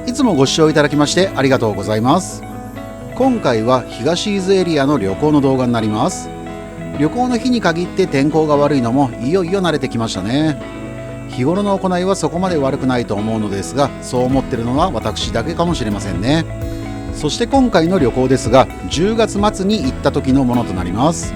いつもご視聴いただきましてありがとうございます。今回は東伊豆エリアの旅行の動画になります。旅行の日に限って天候が悪いのもいよいよ慣れてきましたね。日頃の行いはそこまで悪くないと思うのですが、そう思ってるのは私だけかもしれませんね。そして今回の旅行ですが、10月末に行った時のものとなります。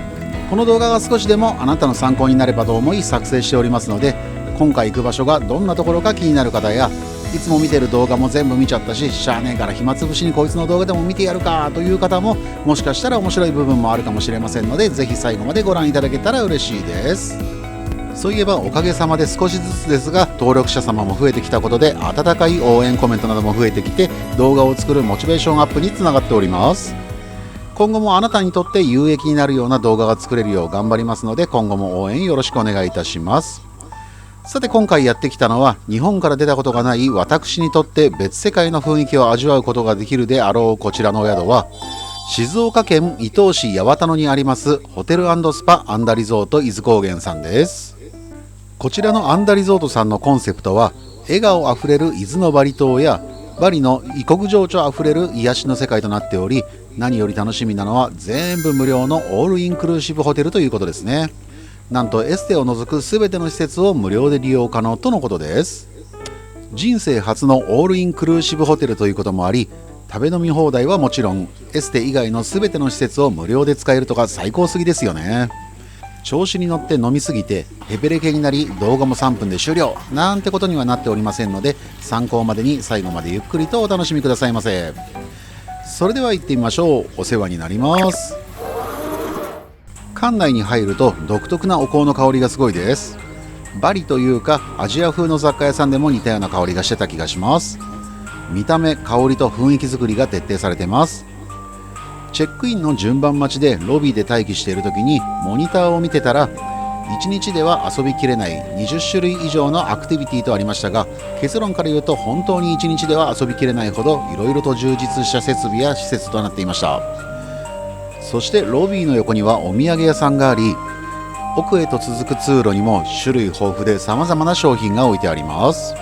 この動画が少しでもあなたの参考になればと思い作成しておりますので、今回行く場所がどんなところか気になる方や、いつも見てる動画も全部見ちゃったし、しゃあねえから暇つぶしにこいつの動画でも見てやるかという方も、もしかしたら面白い部分もあるかもしれませんので、ぜひ最後までご覧いただけたら嬉しいです。そういえばおかげさまで少しずつですが登録者様も増えてきたことで、温かい応援コメントなども増えてきて、動画を作るモチベーションアップにつながっております。今後もあなたにとって有益になるような動画が作れるよう頑張りますので、今後も応援よろしくお願いいたします。さて今回やってきたのは、日本から出たことがない私にとって別世界の雰囲気を味わうことができるであろうこちらのお宿は、静岡県伊東市八幡野にありますホテル&スパアンダリゾート伊豆高原さんです。こちらのアンダリゾートさんのコンセプトは、笑顔あふれる伊豆のバリ島やバリの異国情緒あふれる癒しの世界となっており、何より楽しみなのは全部無料のオールインクルーシブホテルということですね。なんとエステを除く全ての施設を無料で利用可能とのことです。人生初のオールインクルーシブホテルということもあり、食べ飲み放題はもちろんエステ以外の全ての施設を無料で使えるとか最高すぎですよね。調子に乗って飲みすぎてヘベレケになり動画も3分で終了なんてことにはなっておりませんので、参考までに最後までゆっくりとお楽しみくださいませ。それでは行ってみましょう。お世話になります。館内に入ると独特なお香の香りがすごいです。バリというかアジア風の雑貨屋さんでも似たような香りがしてた気がします。見た目、香りと雰囲気作りが徹底されてます。チェックインの順番待ちでロビーで待機している時にモニターを見てたら、1日では遊びきれない20種類以上のアクティビティとありましたが、結論から言うと本当に1日では遊びきれないほどいろいろと充実した設備や施設となっていました。そしてロビーの横にはお土産屋さんがあり、奥へと続く通路にも種類豊富で様々な商品が置いてあります。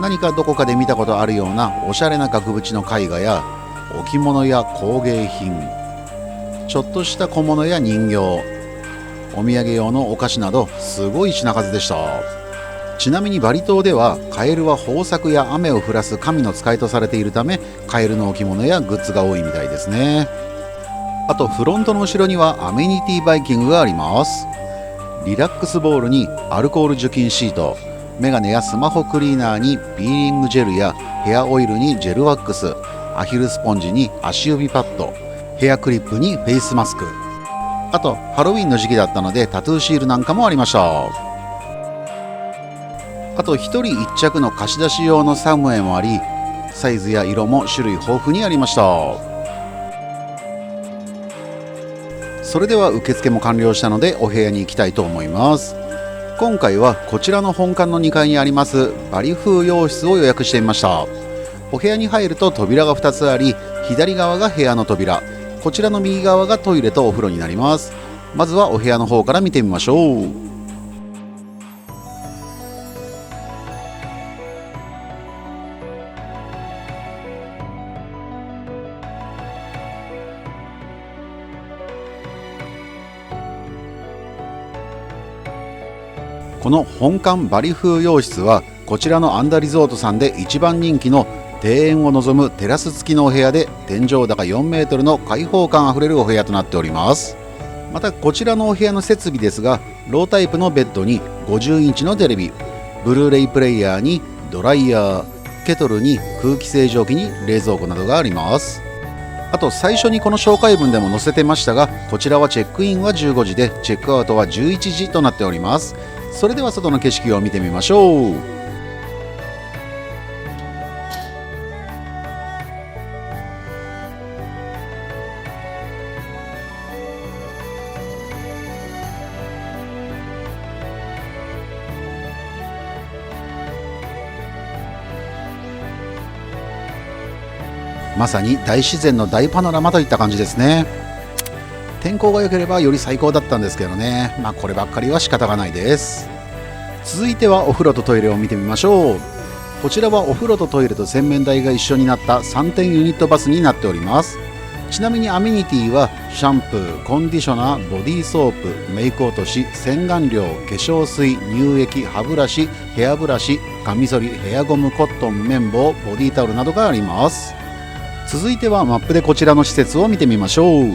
何かどこかで見たことあるようなおしゃれな額縁の絵画や置物や工芸品、ちょっとした小物や人形、お土産用のお菓子などすごい品数でした。ちなみにバリ島ではカエルは豊作や雨を降らす神の使いとされているため、カエルの置物やグッズが多いみたいですね。あとフロントの後ろにはアメニティバイキングがあります。リラックスボールにアルコール除菌シート、メガネやスマホクリーナーにピーリングジェルやヘアオイルにジェルワックス、アヒルスポンジに足指パッド、ヘアクリップにフェイスマスク、あとハロウィンの時期だったのでタトゥーシールなんかもありました。あと1人1着の貸し出し用のサムエもあり、サイズや色も種類豊富にありました。それでは受付も完了したのでお部屋に行きたいと思います。今回はこちらの本館の2階にありますバリ風洋室を予約してみました。お部屋に入ると扉が2つあり、左側が部屋の扉、こちらの右側がトイレとお風呂になります。まずはお部屋の方から見てみましょう。この本館バリ風洋室はこちらのアンダリゾートさんで一番人気の庭園を望むテラス付きのお部屋で、天井高4メートルの開放感あふれるお部屋となっております。またこちらのお部屋の設備ですが、ロータイプのベッドに50インチのテレビ、ブルーレイプレイヤーにドライヤー、ケトルに空気清浄機に冷蔵庫などがあります。あと最初にこの紹介文でも載せてましたが、こちらはチェックインは15時でチェックアウトは11時となっております。それでは外の景色を見てみましょう。まさに大自然の大パノラマといった感じですね。天候が良ければより最高だったんですけどね、こればっかりは仕方がないです。続いてはお風呂とトイレを見てみましょう。こちらはお風呂とトイレと洗面台が一緒になった3点ユニットバスになっております。ちなみにアメニティはシャンプー、コンディショナー、ボディーソープ、メイク落とし、洗顔料、化粧水、乳液、歯ブラシ、ヘアブラシ、カミソリ、ヘアゴム、コットン、綿棒、ボディタオルなどがあります。続いてはマップでこちらの施設を見てみましょう。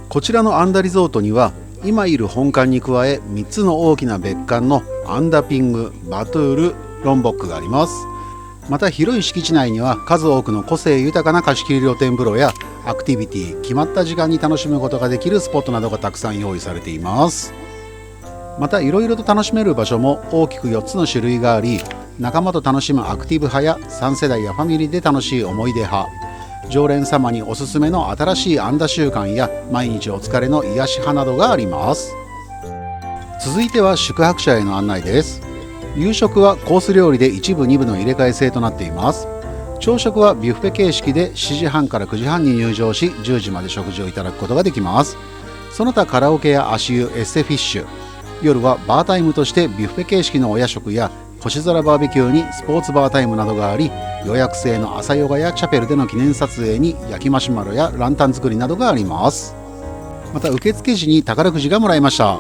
こちらのアンダリゾートには今いる本館に加え3つの大きな別館のアンダピング、バトゥール、ロンボックがあります。また広い敷地内には数多くの個性豊かな貸し切り露天風呂やアクティビティ、決まった時間に楽しむことができるスポットなどがたくさん用意されています。またいろいろと楽しめる場所も大きく4つの種類があり、仲間と楽しむアクティブ派や3世代やファミリーで楽しい思い出派、常連様におすすめの新しいアンダ習慣や毎日お疲れの癒し派などがあります。続いては宿泊者への案内です。夕食はコース料理で1部2部の入れ替え制となっています。朝食はビュッフェ形式で7時半から9時半に入場し10時まで食事をいただくことができます。その他カラオケや足湯、エッセフィッシュ、夜はバータイムとしてビュッフェ形式のお夜食や星空バーベキューにスポーツバータイムなどがあり、予約制の朝ヨガやチャペルでの記念撮影に焼きマシュマロやランタン作りなどがあります。また受付時に宝くじがもらえました。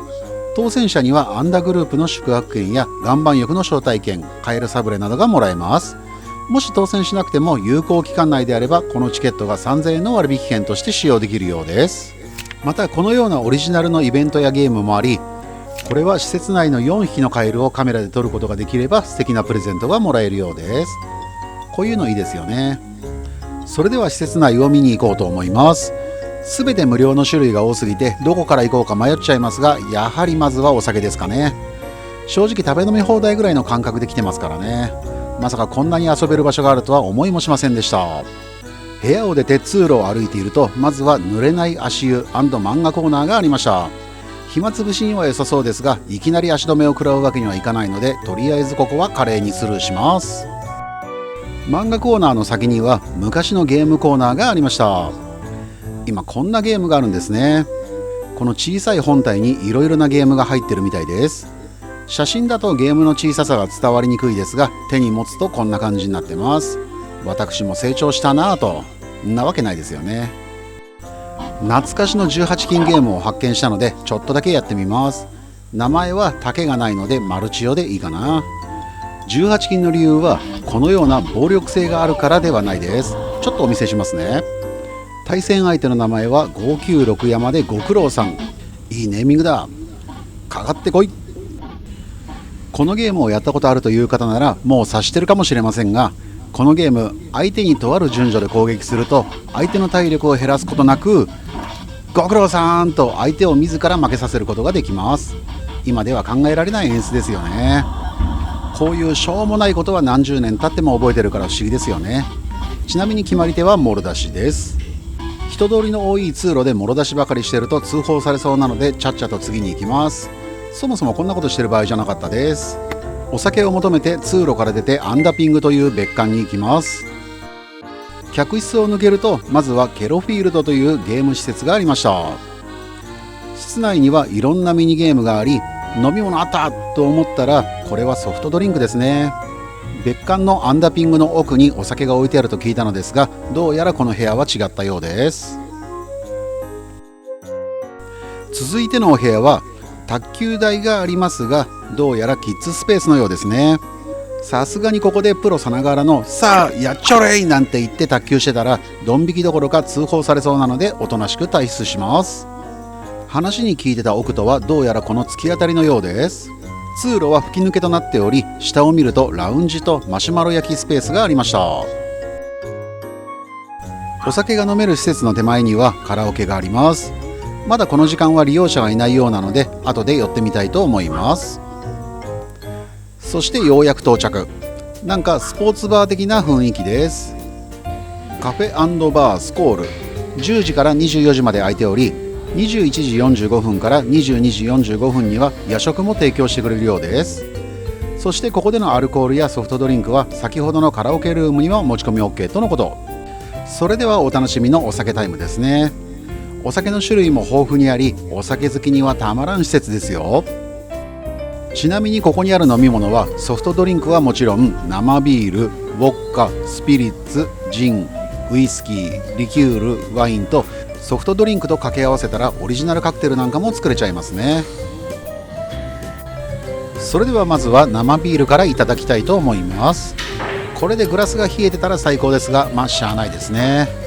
当選者にはアンダグループの宿泊券や岩盤浴の招待券、カエルサブレなどがもらえます。もし当選しなくても有効期間内であればこのチケットが3000円の割引券として使用できるようです。またこのようなオリジナルのイベントやゲームもあり、これは施設内の4匹のカエルをカメラで撮ることができれば素敵なプレゼントがもらえるようです。こういうのいいですよね。それでは施設内を見に行こうと思います。すべて無料の種類が多すぎてどこから行こうか迷っちゃいますが、やはりまずはお酒ですかね。正直食べ飲み放題ぐらいの感覚で来てますからね。まさかこんなに遊べる場所があるとは思いもしませんでした。部屋を出て通路を歩いていると、まずは濡れない足湯&漫画コーナーがありました。暇つぶしには良さそうですが、いきなり足止めを食らうわけにはいかないので、とりあえずここは華麗にスルーします。漫画コーナーの先には昔のゲームコーナーがありました。今こんなゲームがあるんですね。この小さい本体にいろいろなゲームが入ってるみたいです。写真だとゲームの小ささが伝わりにくいですが、手に持つとこんな感じになってます。私も成長したなぁと。んなわけないですよね。懐かしの18金ゲームを発見したのでちょっとだけやってみます。名前は竹がないのでマルチオでいいかな。18金の理由はこのような暴力性があるからではないです。ちょっとお見せしますね。対戦相手の名前は596山でご苦労さん。いいネーミングだ。かかってこい。このゲームをやったことあるという方ならもう察してるかもしれませんが、このゲーム相手にとある順序で攻撃すると相手の体力を減らすことなくご苦労さんと相手を自ら負けさせることができます。今では考えられない演出ですよね。こういうしょうもないことは何十年経っても覚えてるから不思議ですよね。ちなみに決まり手はもろ出しです。人通りの多い通路でもろ出しばかりしてると通報されそうなのでちゃっちゃと次に行きます。そもそもこんなことしてる場合じゃなかったです。お酒を求めて通路から出てアンダピングという別館に行きます。客室を抜けるとまずはケロフィールドというゲーム施設がありました。室内にはいろんなミニゲームがあり、飲み物あったと思ったらこれはソフトドリンクですね。別館のアンダピングの奥にお酒が置いてあると聞いたのですが、どうやらこの部屋は違ったようです。続いてのお部屋は卓球台がありますが、どうやらキッズスペースのようですね。さすがにここでプロさながらのさあやっちょれいなんて言って卓球してたらドン引きどころか通報されそうなのでおとなしく退出します。話に聞いてた奥とはどうやらこの突き当たりのようです。通路は吹き抜けとなっており、下を見るとラウンジとマシュマロ焼きスペースがありました。お酒が飲める施設の手前にはカラオケがあります。まだこの時間は利用者がいないようなので後で寄ってみたいと思います。そしてようやく到着。なんかスポーツバー的な雰囲気です。カフェ&バースコール、10時から24時まで開いており、21時45分から22時45分には夜食も提供してくれるようです。そしてここでのアルコールやソフトドリンクは先ほどのカラオケルームには持ち込み OK とのこと。それではお楽しみのお酒タイムですね。お酒の種類も豊富にあり、お酒好きにはたまらん施設ですよ。ちなみにここにある飲み物はソフトドリンクはもちろん生ビール、ウォッカ、スピリッツ、ジン、ウイスキー、リキュール、ワインとソフトドリンクと掛け合わせたらオリジナルカクテルなんかも作れちゃいますね。それではまずは生ビールからいただきたいと思います。これでグラスが冷えてたら最高ですが、まあしゃあないですね。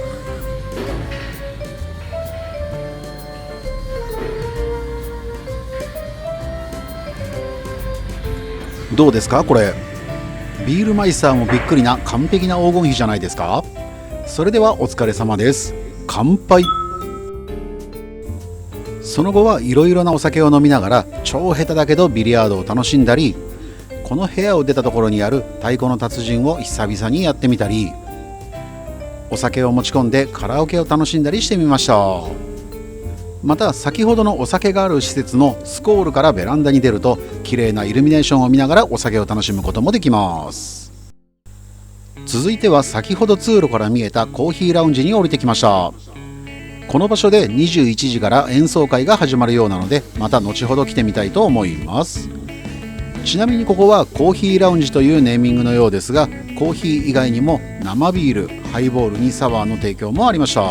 どうですかこれ。ビールマイスターもびっくりな完璧な黄金比じゃないですか。それではお疲れ様です。乾杯。その後はいろいろなお酒を飲みながら超下手だけどビリヤードを楽しんだり、この部屋を出たところにある太鼓の達人を久々にやってみたり、お酒を持ち込んでカラオケを楽しんだりしてみました。また先ほどのお酒がある施設のスコールからベランダに出ると綺麗なイルミネーションを見ながらお酒を楽しむこともできます。続いては先ほど通路から見えたコーヒーラウンジに降りてきました。この場所で21時から演奏会が始まるようなので、また後ほど来てみたいと思います。ちなみにここはコーヒーラウンジというネーミングのようですが、コーヒー以外にも生ビール、ハイボールにサワーの提供もありました。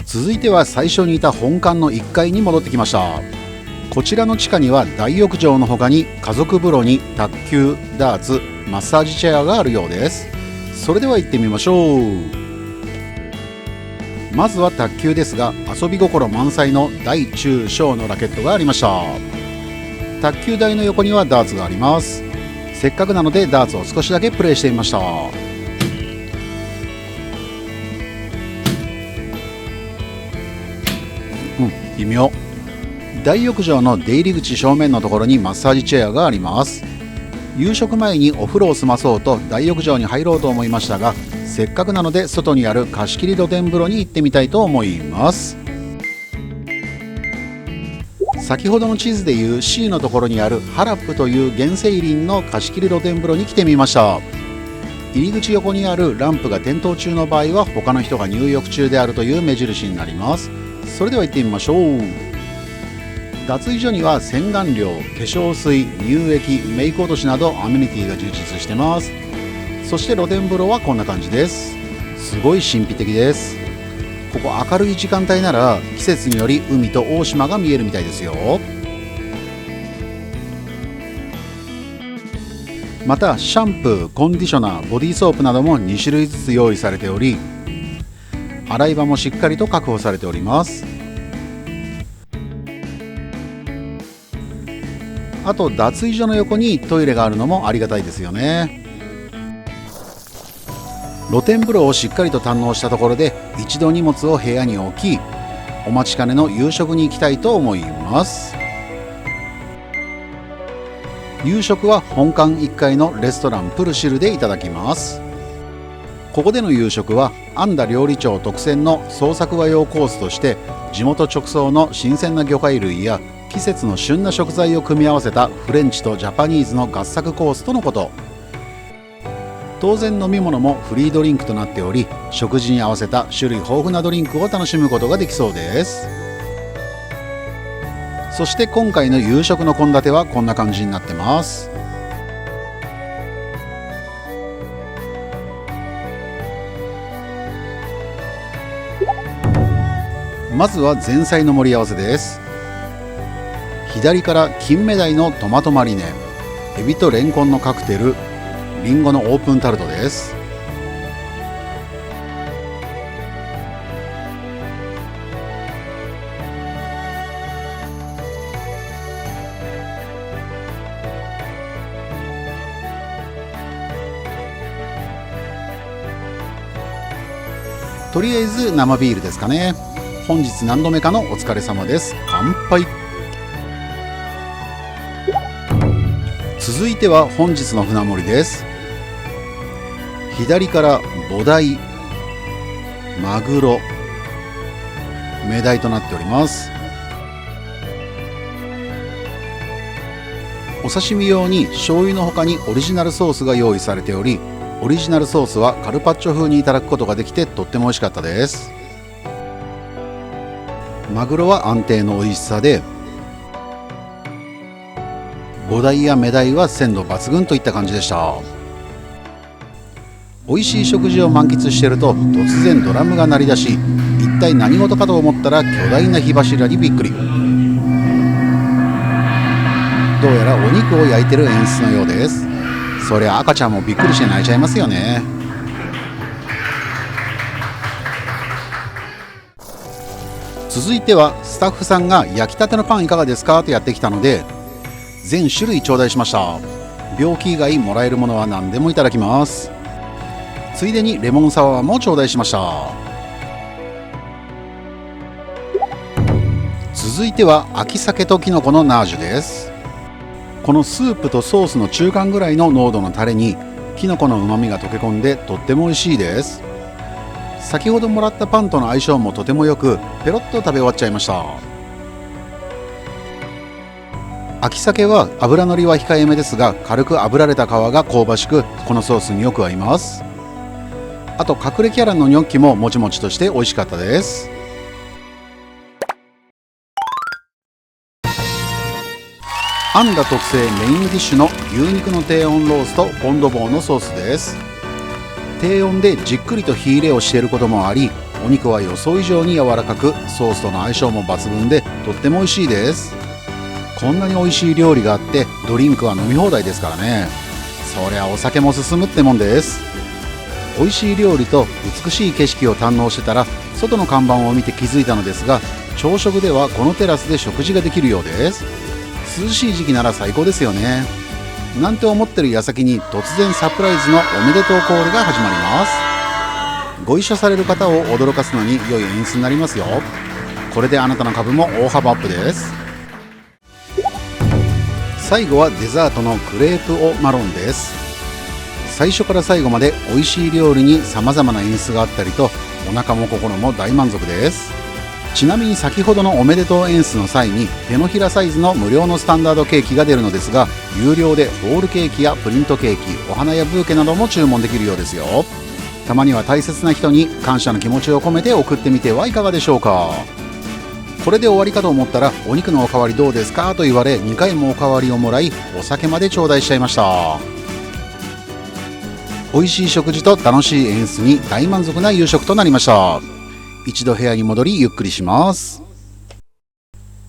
続いては最初にいた本館の1階に戻ってきました。こちらの地下には大浴場の他に家族風呂に卓球、ダーツ、マッサージチェアがあるようです。それでは行ってみましょう。まずは卓球ですが、遊び心満載の大中小のラケットがありました。卓球台の横にはダーツがあります。せっかくなのでダーツを少しだけプレイしてみました。微妙。大浴場の出入り口正面のところにマッサージチェアがあります。夕食前にお風呂を済まそうと大浴場に入ろうと思いましたが、せっかくなので外にある貸し切り露天風呂に行ってみたいと思います。先ほどの地図でいう C のところにあるハラップという原生林の貸し切り露天風呂に来てみました。入り口横にあるランプが点灯中の場合は他の人が入浴中であるという目印になります。それでは行ってみましょう。脱衣所には洗顔料、化粧水、乳液、メイク落としなどアメニティが充実してます。そして露天風呂はこんな感じです。すごい神秘的です。ここ明るい時間帯なら季節により海と大島が見えるみたいですよ。またシャンプー、コンディショナー、ボディーソープなども2種類ずつ用意されており、洗い場もしっかりと確保されております。あと脱衣所の横にトイレがあるのもありがたいですよね。露天風呂をしっかりと堪能したところで一度荷物を部屋に置き、お待ちかねの夕食に行きたいと思います。夕食は本館1階のレストランプルシルでいただきます。ここでの夕食は安田料理長特選の創作和洋コースとして、地元直送の新鮮な魚介類や季節の旬な食材を組み合わせたフレンチとジャパニーズの合作コースとのこと。当然飲み物もフリードリンクとなっており、食事に合わせた種類豊富なドリンクを楽しむことができそうです。そして今回の夕食の献立はこんな感じになってます。まずは前菜の盛り合わせです。左から金目鯛のトマトマリネ、エビとレンコンのカクテル、リンゴのオープンタルトです。とりあえず生ビールですかね。本日何度目かのお疲れ様です。乾杯。続いては本日の船盛りです。左からボダイ、マグロ、メダイとなっております。お刺身用に醤油の他にオリジナルソースが用意されており、オリジナルソースはカルパッチョ風にいただくことができてとっても美味しかったです。マグロは安定の美味しさで、5台や目台は鮮度抜群といった感じでした。美味しい食事を満喫していると突然ドラムが鳴り出し、一体何事かと思ったら巨大な火柱にびっくり。どうやらお肉を焼いてる演出のようです。そりゃ赤ちゃんもびっくりして泣いちゃいますよね。続いてはスタッフさんが焼きたてのパンいかがですかとやってきたので、全種類頂戴しました。病気以外もらえるものは何でもいただきます。ついでにレモンサワーも頂戴しました。続いては秋鮭ときのこのナージュです。このスープとソースの中間ぐらいの濃度のタレにきのこのうまみが溶け込んでとっても美味しいです。先ほどもらったパンとの相性もとても良く、ペロッと食べ終わっちゃいました。秋鮭は脂のりは控えめですが、軽く炙られた皮が香ばしく、このソースによく合います。あと隠れキャラのニョッキももちもちとして美味しかったです。アンダ特製メインディッシュの牛肉の低温ローストフォンドボーのソースです。低温でじっくりと火入れをしていることもあり、お肉は予想以上に柔らかく、ソースとの相性も抜群でとっても美味しいです。こんなに美味しい料理があってドリンクは飲み放題ですからね。そりゃお酒も進むってもんです。美味しい料理と美しい景色を堪能してたら、外の看板を見て気づいたのですが、朝食ではこのテラスで食事ができるようです。涼しい時期なら最高ですよね。なんて思ってる矢先に突然サプライズのおめでとうコールが始まります。ご一緒される方を驚かすのに良い演出になりますよ。これであなたの株も大幅アップです。最後はデザートのクレープオマロンです。最初から最後まで美味しい料理に様々な演出があったりと、お腹も心も大満足です。ちなみに先ほどのおめでとう演出の際に手のひらサイズの無料のスタンダードケーキが出るのですが、有料でホールケーキやプリントケーキ、お花やブーケなども注文できるようですよ。たまには大切な人に感謝の気持ちを込めて送ってみてはいかがでしょうか。これで終わりかと思ったら、お肉のおかわりどうですかと言われ、2回もおかわりをもらい、お酒まで頂戴しちゃいました。美味しい食事と楽しい演出に大満足な夕食となりました。一度部屋に戻りゆっくりします。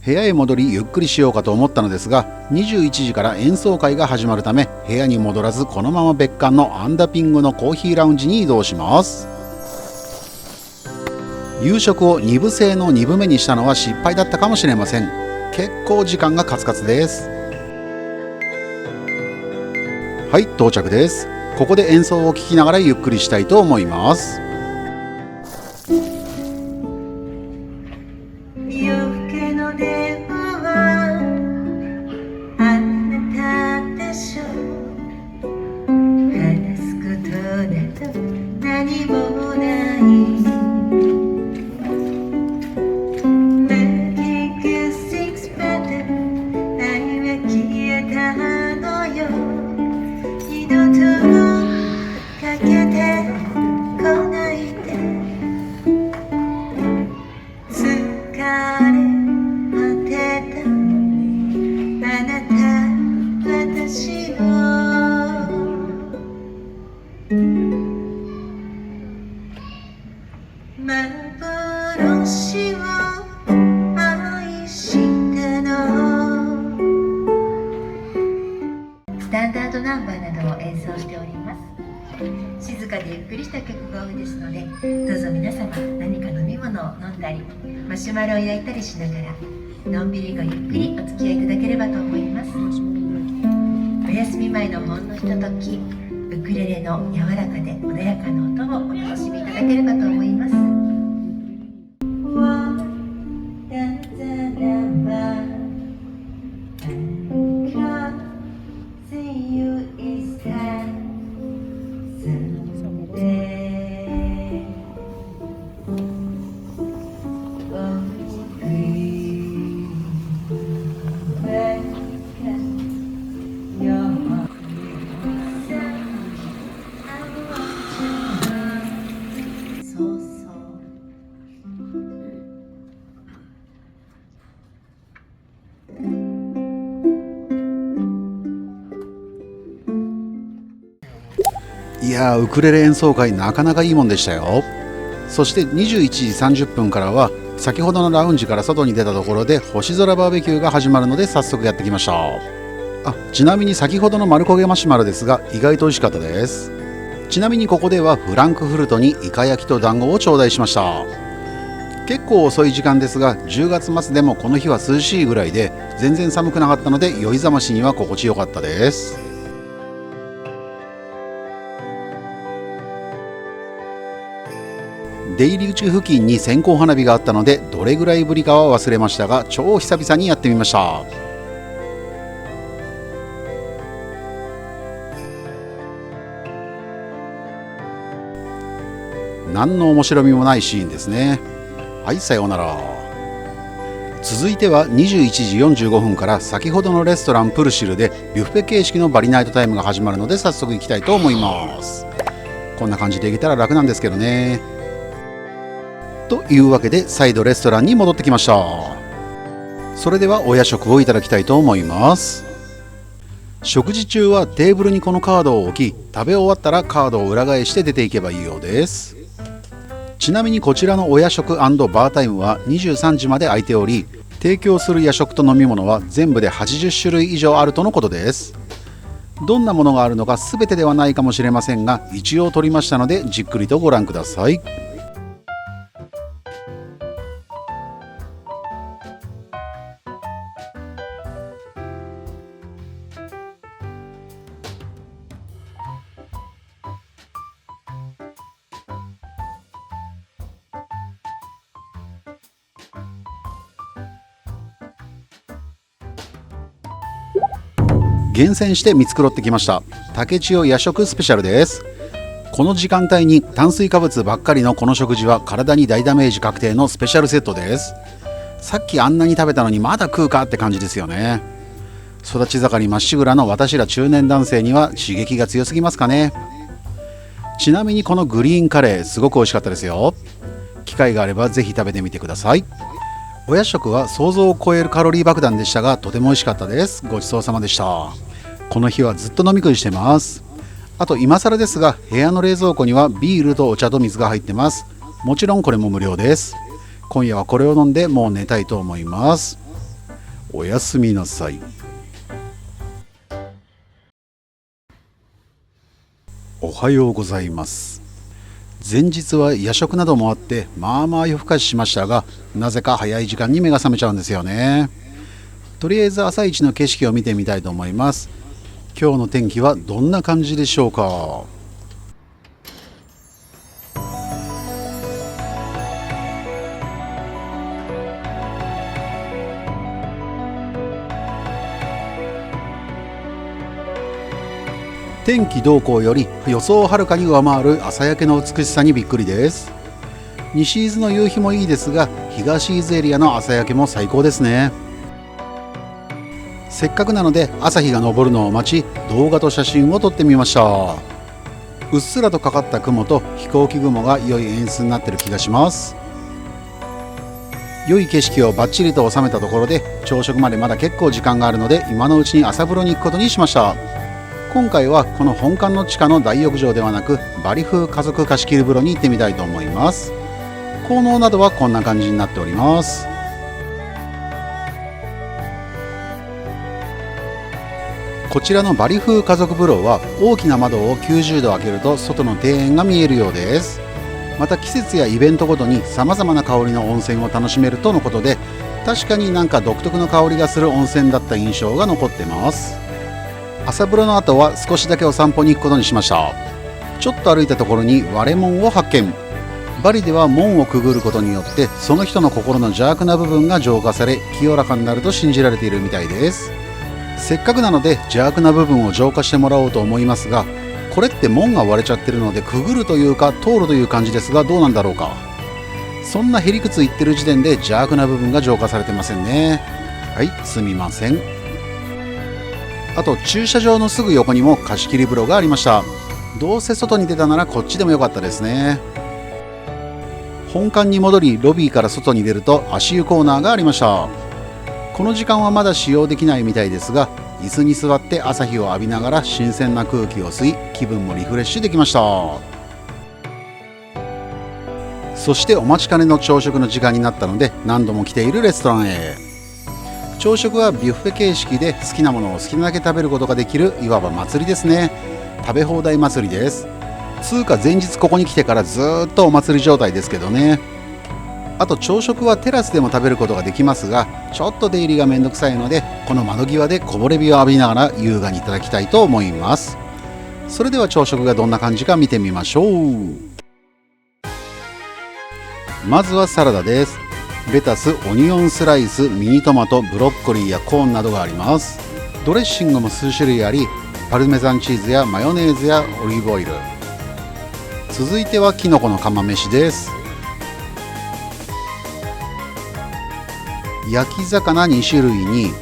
部屋へ戻りゆっくりしようかと思ったのですが、21時から演奏会が始まるため、部屋に戻らずこのまま別館のアンダピングのコーヒーラウンジに移動します。夕食を2部制の2部目にしたのは失敗だったかもしれません。結構時間がカツカツです。はい、到着です。ここで演奏を聴きながらゆっくりしたいと思います。スタンダードナンバーなどを演奏しております。静かでゆっくりした曲が多いですので、どうぞ皆様何か飲み物を飲んだり、マシュマロを焼いたりしながら、のんびりごゆっくりお付き合いいただければと思います。お休み前のほんのひととき、ウクレレの柔らかで穏やかな音をお楽しみいただければと思います。そうそうやー、ウクレレ演奏会なかなかいいもんでしたよ。そして21時30分からは先ほどのラウンジから外に出たところで星空バーベキューが始まるので早速やってきました。ちなみに先ほどの丸焦げマシュマロですが意外と美味しかったです。ちなみにここではフランクフルトにイカ焼きと団子を頂戴しました。結構遅い時間ですが10月末でもこの日は涼しいぐらいで全然寒くなかったので酔いざましには心地よかったです。出入り口付近に線香花火があったのでどれぐらいぶりかは忘れましたが超久々にやってみました。何の面白みもないシーンですね。はい、さようなら。続いては21時45分から先ほどのレストランプルシルでビュッフェ形式のバリナイトタイムが始まるので早速行きたいと思います。こんな感じで行けたら楽なんですけどね。というわけで再度レストランに戻ってきました。それではお夜食をいただきたいと思います。食事中はテーブルにこのカードを置き食べ終わったらカードを裏返して出ていけばいいようです。ちなみにこちらのお夜食&バータイムは23時まで空いており提供する夜食と飲み物は全部で80種類以上あるとのことです。どんなものがあるのか全てではないかもしれませんが一応取りましたのでじっくりとご覧ください。厳選して見繕ってきました。竹千代夜食スペシャルです。この時間帯に炭水化物ばっかりのこの食事は体に大ダメージ確定のスペシャルセットです。さっきあんなに食べたのにまだ食うかって感じですよね。育ち盛りまっしぐらの私ら中年男性には刺激が強すぎますかね。ちなみにこのグリーンカレーすごく美味しかったですよ。機会があればぜひ食べてみてください。お夜食は想像を超えるカロリー爆弾でしたがとても美味しかったです。ごちそうさまでした。この日はずっと飲み食いしてます。あと今更ですが部屋の冷蔵庫にはビールとお茶と水が入ってます。もちろんこれも無料です。今夜はこれを飲んでもう寝たいと思います。おやすみなさい。おはようございます。前日は夜食などもあってまあまあ夜更かししましたがなぜか早い時間に目が覚めちゃうんですよね。とりあえず朝一の景色を見てみたいと思います。今日の天気はどんな感じでしょうか。天気動向より予想をはるかに上回る朝焼けの美しさにびっくりです。西伊豆の夕日もいいですが東伊豆エリアの朝焼けも最高ですね。せっかくなので朝日が昇るのを待ち動画と写真を撮ってみました。うっすらとかかった雲と飛行機雲が良い演出になってる気がします。良い景色をバッチリと収めたところで朝食までまだ結構時間があるので今のうちに朝風呂に行くことにしました。今回はこの本館の地下の大浴場ではなくバリ風家族貸し切り風呂に行ってみたいと思います。効能などはこんな感じになっております。こちらのバリ風家族風呂は大きな窓を90度開けると外の庭園が見えるようです。また季節やイベントごとに様々な香りの温泉を楽しめるとのことで確かになんか独特の香りがする温泉だった印象が残ってます。朝風呂の後は少しだけお散歩に行くことにしました。ちょっと歩いたところに割れ門を発見。バリでは門をくぐることによってその人の心の邪悪な部分が浄化され清らかになると信じられているみたいです。せっかくなので邪悪な部分を浄化してもらおうと思いますがこれって門が割れちゃってるのでくぐるというか通るという感じですがどうなんだろうか。そんなへりくつ言ってる時点で邪悪な部分が浄化されてませんね。はいすみません。あと駐車場のすぐ横にも貸し切り風呂がありました。どうせ外に出たならこっちでもよかったですね。本館に戻りロビーから外に出ると足湯コーナーがありました。この時間はまだ使用できないみたいですが椅子に座って朝日を浴びながら新鮮な空気を吸い、気分もリフレッシュできました。そしてお待ちかねの朝食の時間になったので、何度も来ているレストランへ。朝食はビュッフェ形式で好きなものを好きなだけ食べることができる、いわば祭りですね。食べ放題祭りです。つうか前日ここに来てからずっとお祭り状態ですけどね。あと朝食はテラスでも食べることができますが、ちょっと出入りがめんどくさいので、この窓際でこぼれ日を浴びながら優雅にいただきたいと思います。それでは朝食がどんな感じか見てみましょう。まずはサラダです。レタス、オニオンスライス、ミニトマト、ブロッコリーやコーンなどがあります。ドレッシングも数種類あり、パルメザンチーズやマヨネーズやオリーブオイル。続いてはきのこの釜飯です。焼き魚2種類に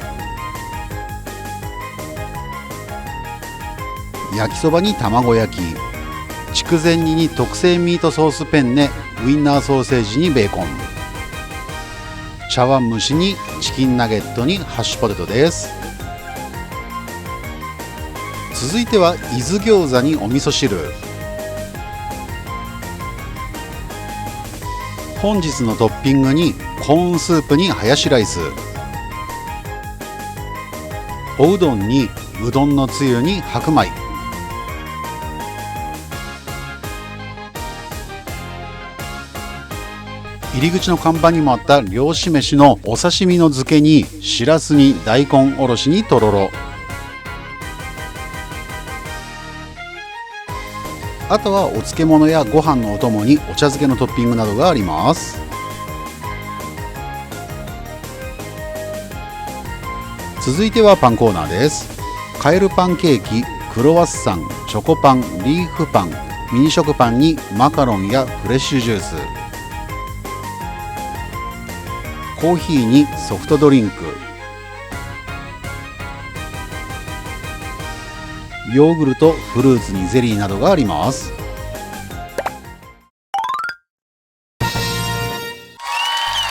焼きそばに卵焼き、筑前煮に特製ミートソースペンネ、ウインナーソーセージにベーコン、茶碗蒸しにチキンナゲットにハッシュポテトです。続いては伊豆餃子にお味噌汁。本日のトッピングにコーンスープにハヤシライス、おうどんにうどんのつゆに白米、入り口の看板にもあった漁師飯のお刺身の漬けにしらすに大根おろしにとろろ、あとはお漬物やご飯のお供にお茶漬けのトッピングなどがあります。続いてはパンコーナーです。カエルパンケーキ、クロワッサン、チョコパン、リーフパン、ミニ食パンにマカロンやフレッシュジュース、コーヒーにソフトドリンク、ヨーグルト、フルーツにゼリーなどがあります。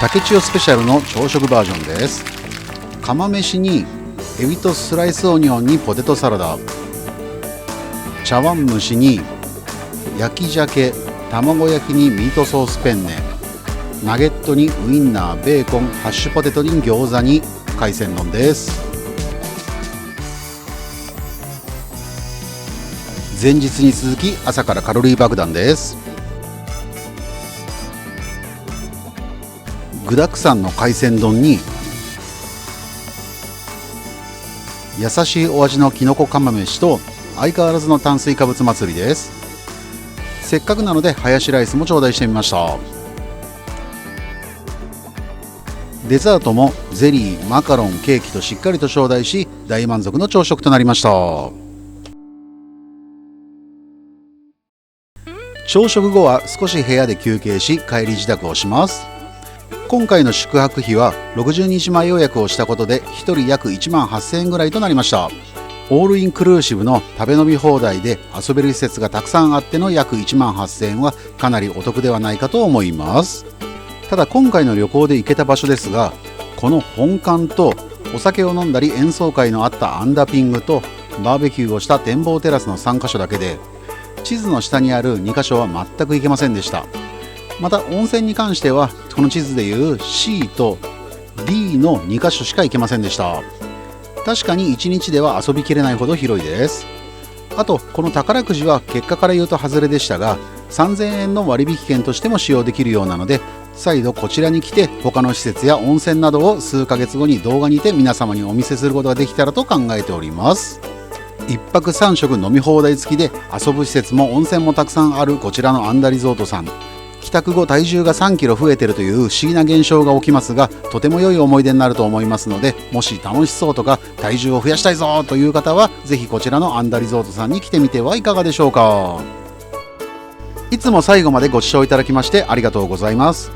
竹千代スペシャルの朝食バージョンです。釜飯にエビとスライスオニオンにポテトサラダ、茶碗蒸しに焼き鮭、卵焼きにミートソースペンネ、ナゲットにウインナー、ベーコン、ハッシュポテトに餃子に海鮮丼です。前日に続き朝からカロリー爆弾です。具だくさんの海鮮丼に優しいお味のきのこ釜飯と相変わらずの炭水化物祭りです。せっかくなのでハヤシライスも頂戴してみました。デザートもゼリー、マカロン、ケーキとしっかりと頂戴し、大満足の朝食となりました。朝食後は少し部屋で休憩し、帰り自宅をします。今回の宿泊費は60日前予約をしたことで1人約1万8000円ぐらいとなりました。オールインクルーシブの食べ飲み放題で遊べる施設がたくさんあっての約1万8000円はかなりお得ではないかと思います。ただ今回の旅行で行けた場所ですが、この本館とお酒を飲んだり演奏会のあったアンダピングとバーベキューをした展望テラスの3カ所だけで、地図の下にある2カ所は全く行けませんでした。また温泉に関してはこの地図でいう C と D の2カ所しか行けませんでした。確かに1日では遊びきれないほど広いです。あとこの宝くじは結果から言うと外れでしたが、3000円の割引券としても使用できるようなので、再度こちらに来て他の施設や温泉などを数ヶ月後に動画にて皆様にお見せすることができたらと考えております。1泊3食飲み放題付きで遊ぶ施設も温泉もたくさんあるこちらのアンダリゾートさん、帰宅後体重が3キロ増えているという不思議な現象が起きますが、とても良い思い出になると思いますので、もし楽しそうとか体重を増やしたいぞという方はぜひこちらのアンダリゾートさんに来てみてはいかがでしょうか。いつも最後までご視聴いただきましてありがとうございます。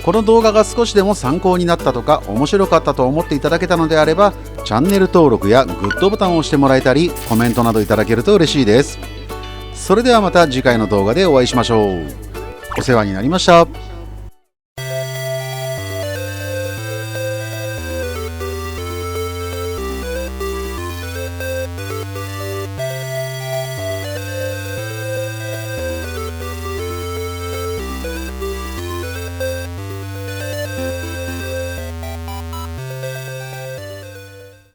この動画が少しでも参考になったとか面白かったと思っていただけたのであれば、チャンネル登録やグッドボタンを押してもらえたりコメントなどいただけると嬉しいです。それではまた次回の動画でお会いしましょう。お世話になりました。